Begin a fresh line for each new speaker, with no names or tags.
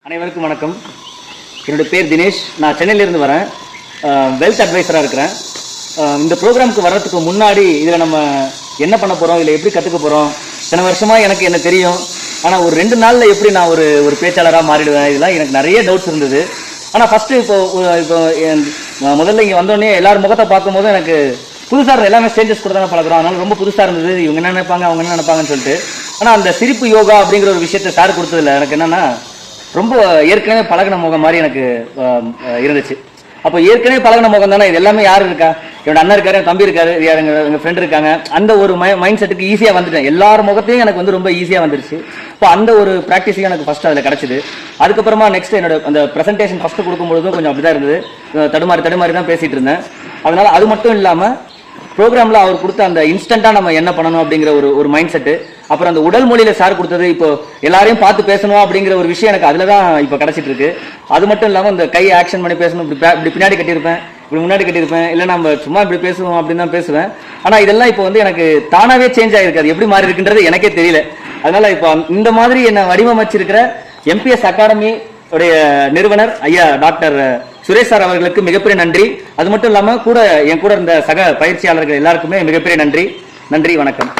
அனைவருக்கும் வணக்கம். என்னுடைய பேர் தினேஷ். நான் சென்னையிலேருந்து வரேன். வெல்த் அட்வைசராக இருக்கிறேன். இந்த ப்ரோக்ராமுக்கு வர்றதுக்கு முன்னாடி இதில் நம்ம என்ன பண்ண போகிறோம், இதில் எப்படி கற்றுக்க போகிறோம், சில வருஷமாக எனக்கு என்ன தெரியும். ஆனால் ஒரு 2 நாளில் எப்படி நான் ஒரு பேச்சாளராக மாறிடுவேன், இதெல்லாம் எனக்கு நிறைய டவுட்ஸ் இருந்தது. ஆனால் ஃபஸ்ட்டு இப்போ முதல்ல இங்கே வந்தோடனே எல்லாரும் முகத்தை பார்க்கும்போது எனக்கு புதுசாக எல்லாமே ஸ்டேஞ்சஸ் கூட தானே பழகிறோம். அதனால ரொம்ப புதுசாக இருந்தது. இவங்க என்ன நினைப்பாங்க, அவங்க என்ன நினைப்பாங்கன்னு சொல்லிட்டு. ஆனால் அந்த சிரிப்பு யோகா அப்படிங்கிற ஒரு விஷயத்தை சார் கொடுத்ததில்ல எனக்கு என்னென்னா, ரொம்ப ஏற்கனவே பழகின முகம் மாதிரி எனக்கு இருந்துச்சு. அப்போ ஏற்கனவே பழகின முகம் தானே, இது எல்லாமே யார் இருக்கா, என்னோட அண்ணன் இருக்காரு, என் தம்பி இருக்காரு, எங்கள் ஃப்ரெண்ட் இருக்காங்க. அந்த ஒரு மைண்ட் செட்டுக்கு ஈஸியாக வந்துட்டேன். எல்லார் முகத்தையும் எனக்கு ரொம்ப ஈஸியாக வந்துருச்சு. இப்போ அந்த ஒரு ப்ராக்டிஸையும் எனக்கு ஃபஸ்ட்டு அதில் கிடச்சிது. அதுக்கப்புறமா நெக்ஸ்ட் என்னோட அந்த ப்ரெசன்டேஷன் ஃபஸ்ட்டு கொடுக்கும்பொழுதும் கொஞ்சம் அப்படி தான் இருந்தது. தடுமாறி தான் பேசிகிட்டு இருந்தேன். அதனால் அது மட்டும் இல்லாமல் ப்ரோக்ராமில் அவர் கொடுத்த அந்த இன்ஸ்டண்ட்டாக நம்ம என்ன பண்ணணும் அப்படிங்கிற ஒரு மைண்ட் செட்டு, அப்புறம் அந்த உடல் மொழியில் சார் கொடுத்தது, இப்போ எல்லாரையும் பார்த்து பேசணும் அப்படிங்கிற ஒரு விஷயம் எனக்கு அதில் தான் இப்போ கிடச்சிட்டு இருக்கு. அது மட்டும் இல்லாமல் இந்த கை ஆக்ஷன் பண்ணி பேசணும், இப்படி பின்னாடி கட்டியிருப்பேன், இப்படி முன்னாடி கட்டியிருப்பேன், இல்லை நம்ம சும்மா இப்படி பேசுவோம் அப்படின்னு தான் பேசுவேன். ஆனால் இதெல்லாம் இப்போ எனக்கு தானாகவே சேஞ்ச் ஆகிருக்காது. எப்படி மாறி இருக்குன்றது எனக்கே தெரியல. அதனால் இப்போ இந்த மாதிரி என்னை வடிவமைச்சிருக்கிற எம்பிஎஸ் அகாடமி உடைய நிறுவனர் ஐயா டாக்டர் சுரேஷ் சார் அவர்களுக்கு மிகப்பெரிய நன்றி. அது மட்டும் இல்லாமல் என் கூட இருந்த சக பயிற்சியாளர்கள் எல்லாருக்குமே மிகப்பெரிய நன்றி. வணக்கம்.